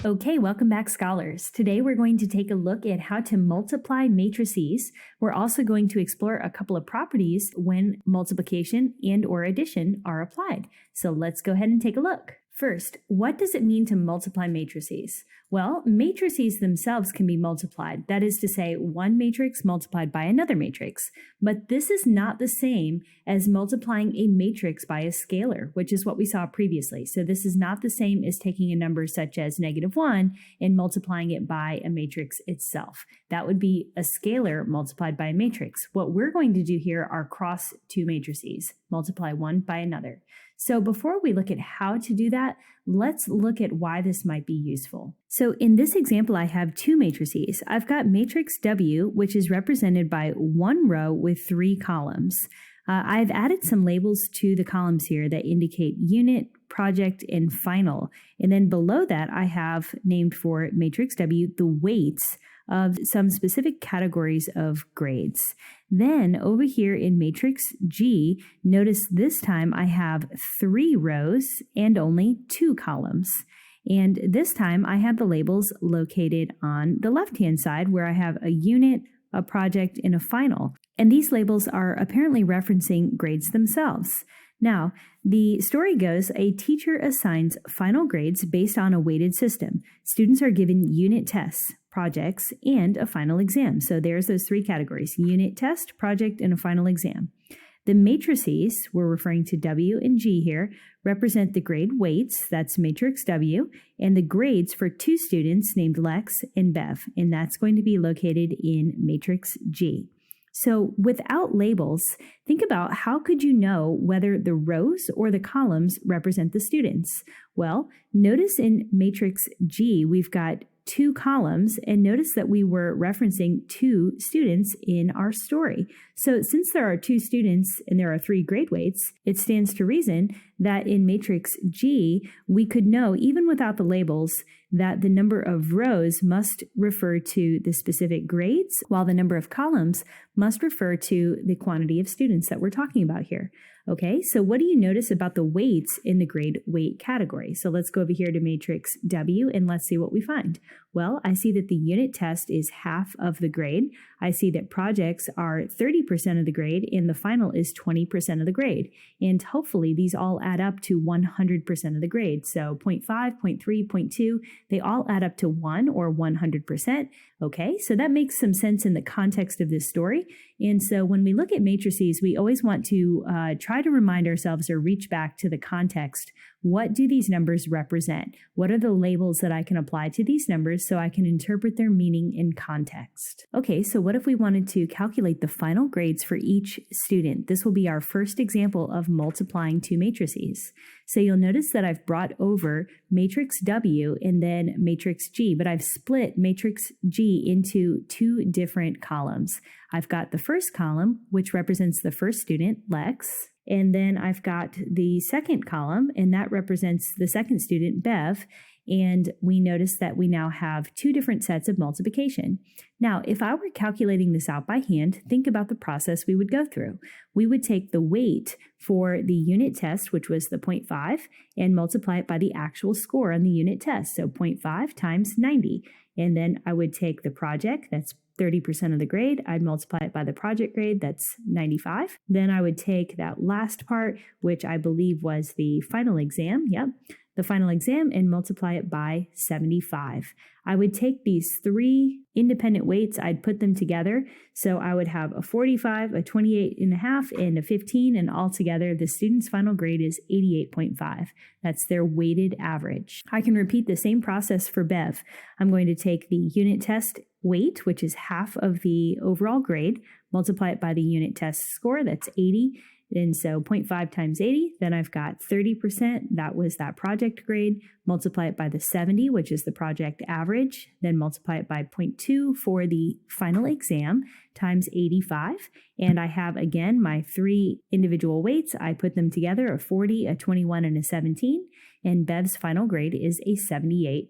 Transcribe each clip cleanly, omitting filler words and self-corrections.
Okay, welcome back, scholars. Today we're going to take a look at how to multiply matrices. We're also going to explore a couple of properties when multiplication and or addition are applied. So let's go ahead and take a look. First, what does it mean to multiply matrices? Well, matrices themselves can be multiplied. That is to say, one matrix multiplied by another matrix. But this is not the same as multiplying a matrix by a scalar, which is what we saw previously. So this is not the same as taking a number such as -1 and multiplying it by a matrix itself. That would be a scalar multiplied by a matrix. What we're going to do here are cross two matrices, multiply one by another. So before we look at how to do that, let's look at why this might be useful. So in this example, I have two matrices. I've got matrix W, which is represented by one row with three columns. I've added some labels to the columns here that indicate unit, project, and final. And then below that, I have named for matrix W the weights of some specific categories of grades. Then over here in matrix G, notice this time I have 3 rows and only 2 columns. And this time I have the labels located on the left-hand side where I have a unit, a project, and a final. And these labels are apparently referencing grades themselves. Now, the story goes, a teacher assigns final grades based on a weighted system. Students are given unit tests, projects, and a final exam. So there's those 3 categories: unit test, project, and a final exam. The matrices, we're referring to W and G here, represent the grade weights, that's matrix W, and the grades for 2 students named Lex and Bev, and that's going to be located in matrix G. So without labels, think about how could you know whether the rows or the columns represent the students? Well, notice in matrix G, we've got 2 columns, and notice that we were referencing 2 students in our story. So since there are 2 students and there are 3 grade weights, it stands to reason that in matrix G, we could know, even without the labels, that the number of rows must refer to the specific grades, while the number of columns must refer to the quantity of students that we're talking about here. Okay, so what do you notice about the weights in the grade weight category? So let's go over here to matrix W and let's see what we find. Well, I see that the unit test is half of the grade. I see that projects are 30% of the grade and the final is 20% of the grade. And hopefully these all add up to 100% of the grade. So 0.5, 0.3, 0.2, they all add up to 1 or 100%. Okay, so that makes some sense in the context of this story. And so when we look at matrices, we always want to try to remind ourselves or reach back to the context. What do these numbers represent? What are the labels that I can apply to these numbers so I can interpret their meaning in context? Okay, so what if we wanted to calculate the final grades for each student? This will be our first example of multiplying 2 matrices. So you'll notice that I've brought over matrix W and then matrix G, but I've split matrix G into 2 different columns. I've got the first column, which represents the first student, Lex, and then I've got the second column, and that represents the second student, Bev, and we notice that we now have 2 different sets of multiplication. Now, if I were calculating this out by hand, think about the process we would go through. We would take the weight for the unit test, which was the 0.5, and multiply it by the actual score on the unit test, so 0.5 times 90. And then I would take the project, that's 30% of the grade, I'd multiply it by the project grade, that's 95. Then I would take that last part, which I believe was the final exam, the final exam, and multiply it by 75. I would take these 3 independent weights, I'd put them together, so I would have a 45, a 28.5, and a 15, and altogether the student's final grade is 88.5. That's their weighted average. I can repeat the same process for Bev. I'm going to take the unit test weight, which is half of the overall grade, multiply it by the unit test score, that's 80, and so 0.5 times 80, then I've got 30%, that was that project grade, multiply it by the 70, which is the project average, then multiply it by 0.2 for the final exam, times 85, and I have, again, my 3 individual weights, I put them together, a 40, a 21, and a 17, and Bev's final grade is a 78%,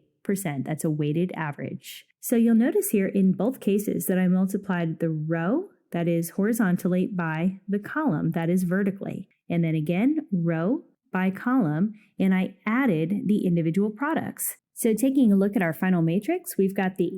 that's a weighted average. So you'll notice here in both cases that I multiplied the row, that is horizontally, by the column, that is vertically. And then again, row by column, and I added the individual products. So taking a look at our final matrix, we've got the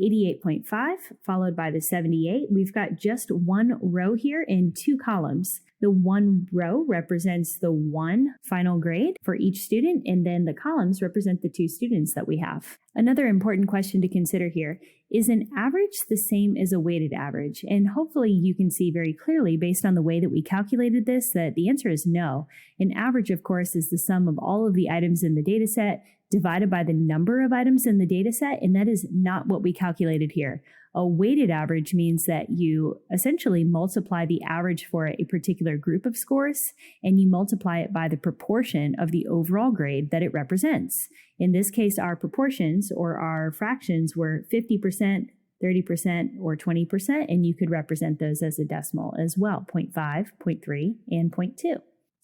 88.5 followed by the 78. We've got just one row here and two columns. The one row represents the one final grade for each student, and then the columns represent the two students that we have. Another important question to consider here, is an average the same as a weighted average? And hopefully you can see very clearly based on the way that we calculated this that the answer is no. An average, of course, is the sum of all of the items in the data set divided by the number of items in the data set, and that is not what we calculated here. A weighted average means that you essentially multiply the average for a particular group of scores, and you multiply it by the proportion of the overall grade that it represents. In this case, our proportions or our fractions were 50%, 30%, or 20%, and you could represent those as a decimal as well, 0.5, 0.3, and 0.2.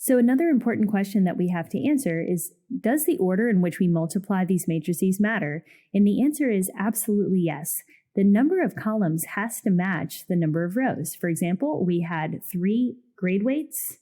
So another important question that we have to answer is, does the order in which we multiply these matrices matter? And the answer is absolutely yes. The number of columns has to match the number of rows. For example, we had 3 grade weights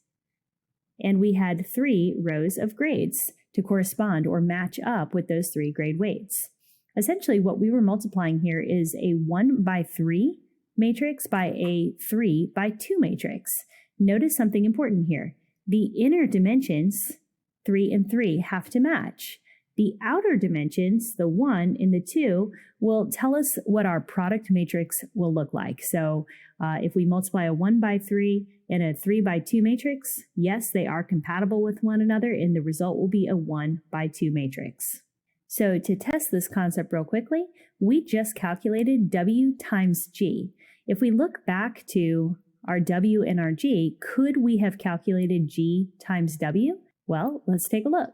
and we had 3 rows of grades to correspond or match up with those 3 grade weights. Essentially, what we were multiplying here is a 1 by 3 matrix by a 3 by 2 matrix. Notice something important here. The inner dimensions, 3 and 3, have to match. The outer dimensions, the 1 and the 2, will tell us what our product matrix will look like. So if we multiply a 1 by 3 and a 3 by 2 matrix, yes, they are compatible with one another, and the result will be a 1 by 2 matrix. So to test this concept real quickly, we just calculated W times G. If we look back to our W and our G, could we have calculated G times W? Well, let's take a look.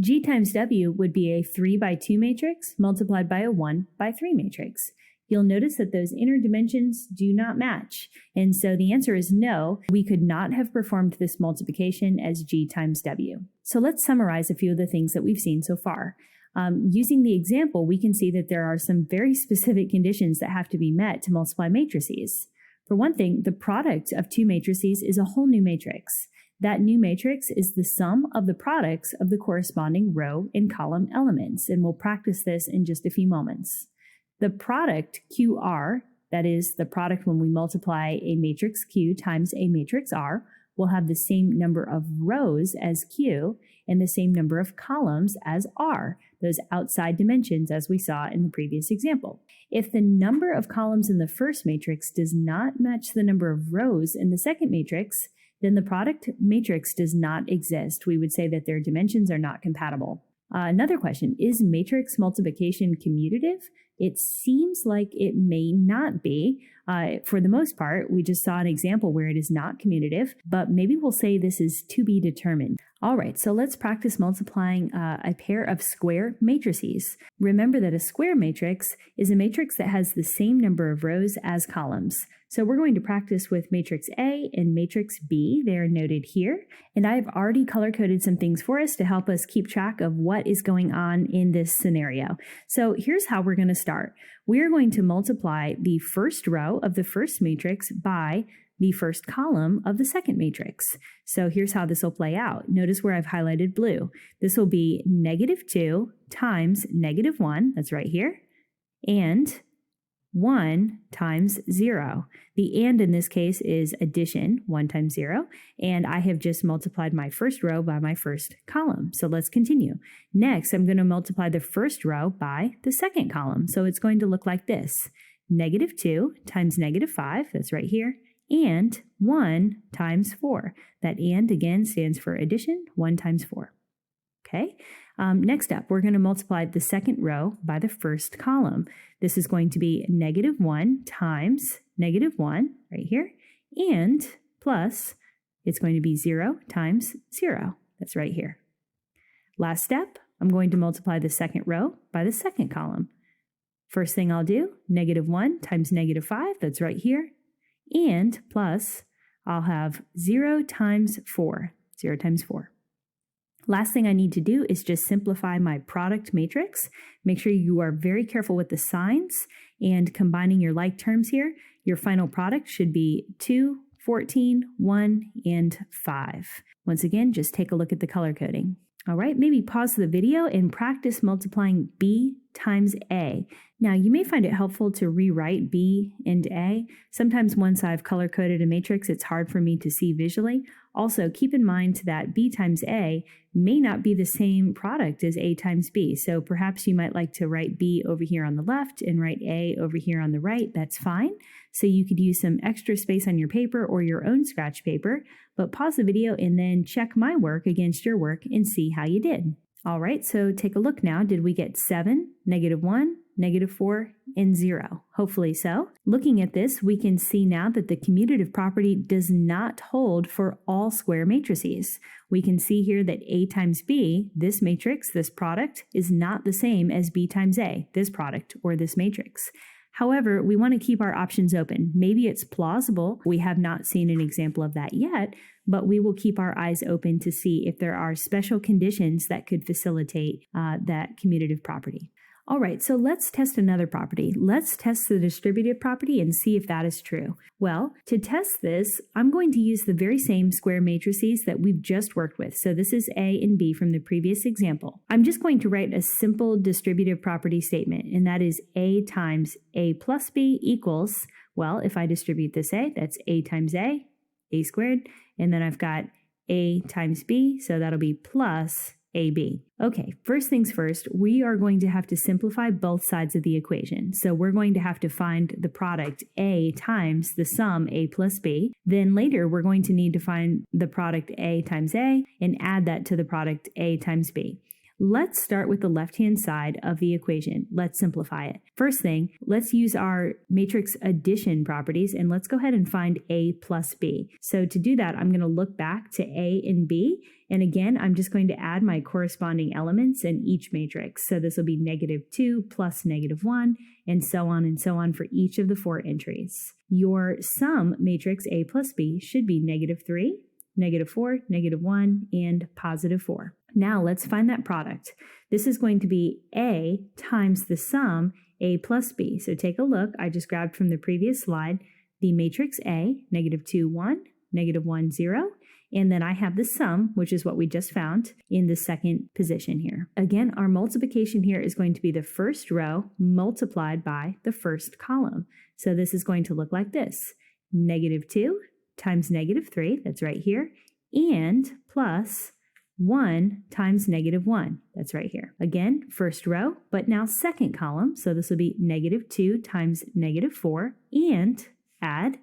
G times W would be a 3 by 2 matrix multiplied by a 1 by 3 matrix. You'll notice that those inner dimensions do not match. And so the answer is no, we could not have performed this multiplication as G times W. So let's summarize a few of the things that we've seen so far. Using the example, we can see that there are some very specific conditions that have to be met to multiply matrices. For one thing, the product of two matrices is a whole new matrix. That new matrix is the sum of the products of the corresponding row and column elements, and we'll practice this in just a few moments. The product QR, that is the product when we multiply a matrix Q times a matrix R, will have the same number of rows as Q and the same number of columns as R, those outside dimensions as we saw in the previous example. If the number of columns in the first matrix does not match the number of rows in the second matrix, then the product matrix does not exist. We would say that their dimensions are not compatible. Another question, is matrix multiplication commutative? It seems like it may not be. For the most part, we just saw an example where it is not commutative, but maybe we'll say this is to be determined. All right, so let's practice multiplying a pair of square matrices. Remember that a square matrix is a matrix that has the same number of rows as columns. So we're going to practice with matrix A and matrix B. They are noted here. And I've already color-coded some things for us to help us keep track of what is going on in this scenario. So here's how we're going to start. We are going to multiply the first row of the first matrix by the first column of the second matrix. So here's how this will play out. Notice where I've highlighted blue. This will be -2 times -1, that's right here, and 1 times 0. The and in this case is addition, 1 times 0, and I have just multiplied my first row by my first column. So let's continue. Next, I'm going to multiply the first row by the second column. So it's going to look like this. -2 times -5, that's right here, and 1 times 4. That and again stands for addition, 1 times 4. Okay. Next up, we're going to multiply the second row by the first column. This is going to be -1 times -1 right here, and plus it's going to be 0 times 0. That's right here. Last step, I'm going to multiply the second row by the second column. First thing I'll do, -1 times -5, that's right here, and plus I'll have 0 times 4, 0 times 4. Last thing I need to do is just simplify my product matrix. Make sure you are very careful with the signs and combining your like terms here. Your final product should be 2, 14, 1, and 5. Once again, just take a look at the color coding. All right, maybe pause the video and practice multiplying B times A. Now, you may find it helpful to rewrite B and A. Sometimes once I've color-coded a matrix, it's hard for me to see visually. Also, keep in mind that B times A may not be the same product as A times B. So perhaps you might like to write B over here on the left and write A over here on the right. That's fine. So you could use some extra space on your paper or your own scratch paper, but pause the video and then check my work against your work and see how you did. All right, so take a look now. Did we get 7, -1, -4, and 0? Hopefully so. Looking at this, we can see now that the commutative property does not hold for all square matrices. We can see here that A times B, this matrix, this product, is not the same as B times A, this product, or this matrix. However, we want to keep our options open. Maybe it's plausible. We have not seen an example of that yet, but we will keep our eyes open to see if there are special conditions that could facilitate that commutative property. All right, so let's test another property. Let's test the distributive property and see if that is true. Well, to test this, I'm going to use the very same square matrices that we've just worked with. So this is A and B from the previous example. I'm just going to write a simple distributive property statement, and that is A times A plus B equals, well, if I distribute this A, that's A times A squared, and then I've got A times B, so that'll be plus AB. Okay, first things first, we are going to have to simplify both sides of the equation. So we're going to have to find the product A times the sum A plus B. Then later, we're going to need to find the product A times A and add that to the product A times B. Let's start with the left-hand side of the equation. Let's simplify it. First thing, let's use our matrix addition properties and let's go ahead and find A plus B. So to do that, I'm going to look back to A and B. And again, I'm just going to add my corresponding elements in each matrix. So this will be -2 plus -1 and so on for each of the 4 entries. Your sum matrix A plus B should be -3, -4, -1, and +4. Now let's find that product. This is going to be A times the sum A plus B. So take a look. I just grabbed from the previous slide the matrix A, -2, 1, -1, 0. And then I have the sum, which is what we just found, in the second position here. Again, our multiplication here is going to be the first row multiplied by the first column. So this is going to look like this. -2 times -3, that's right here, and plus 1 times -1, that's right here. Again, first row, but now second column, so this will be -2 times -4, and add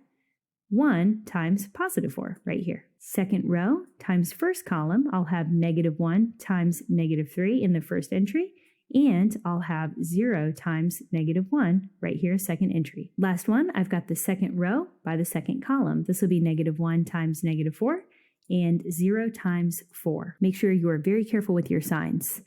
1 times +4 right here. Second row times first column, I'll have -1 times -3 in the first entry, and I'll have 0 times -1 right here, second entry. Last one, I've got the second row by the second column. This will be -1 times -4, and 0 times 4. Make sure you are very careful with your signs.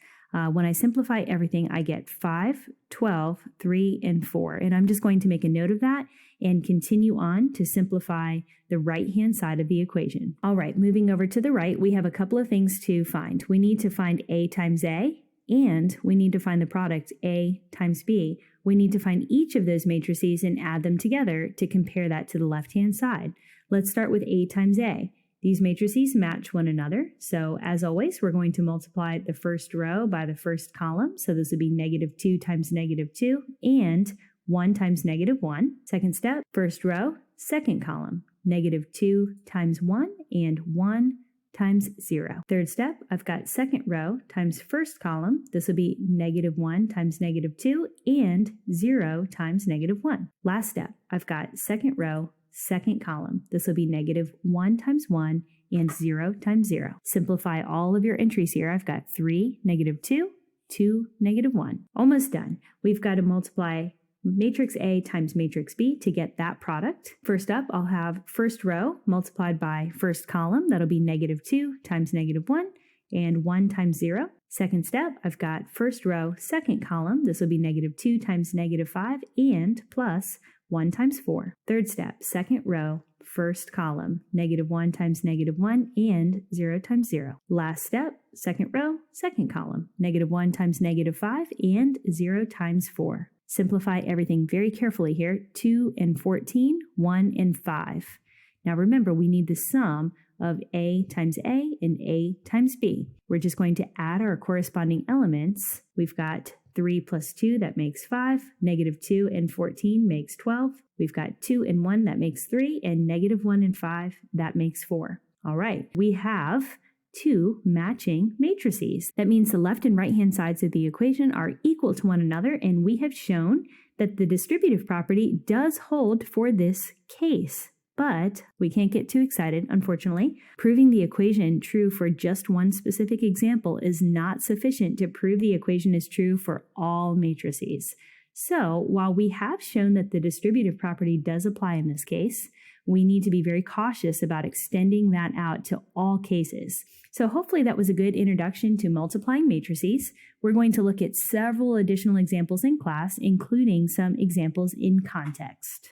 When I simplify everything, I get 5, 12, 3, and 4. And I'm just going to make a note of that and continue on to simplify the right-hand side of the equation. All right, moving over to the right, we have a couple of things to find. We need to find A times A, and we need to find the product A times B. We need to find each of those matrices and add them together to compare that to the left-hand side. Let's start with A times A. These matrices match one another, so as always, we're going to multiply the first row by the first column, so this would be -2 times -2, and 1 times -1. Second step, first row, second column, -2 times 1, and 1 times 0. Third step, I've got second row times first column, this will be -1 times -2, and 0 times -1. Last step, I've got second row, second column. This will be -1 times 1 and 0 times 0. Simplify all of your entries here. I've got 3, -2, 2, -1. Almost done. We've got to multiply matrix A times matrix B to get that product. First up, I'll have first row multiplied by first column. That'll be -2 times -1 and 1 times 0. Second step, I've got first row, second column. This will be -2 times -5 and plus 1 times 4. Third step, second row, first column, -1 times -1 and 0 times 0. Last step, second row, second column, -1 times -5 and 0 times 4. Simplify everything very carefully here. 2 and 14, 1 and 5. Now remember, we need the sum of A times A and A times B. We're just going to add our corresponding elements. We've got 3 plus 2, that makes 5. Negative 2 and 14 makes 12. We've got 2 and 1, that makes 3. And negative 1 and 5, that makes 4. All right, we have 2 matching matrices. That means the left and right-hand sides of the equation are equal to one another, and we have shown that the distributive property does hold for this case. But we can't get too excited, unfortunately. Proving the equation true for just one specific example is not sufficient to prove the equation is true for all matrices. So while we have shown that the distributive property does apply in this case, we need to be very cautious about extending that out to all cases. So hopefully that was a good introduction to multiplying matrices. We're going to look at several additional examples in class, including some examples in context.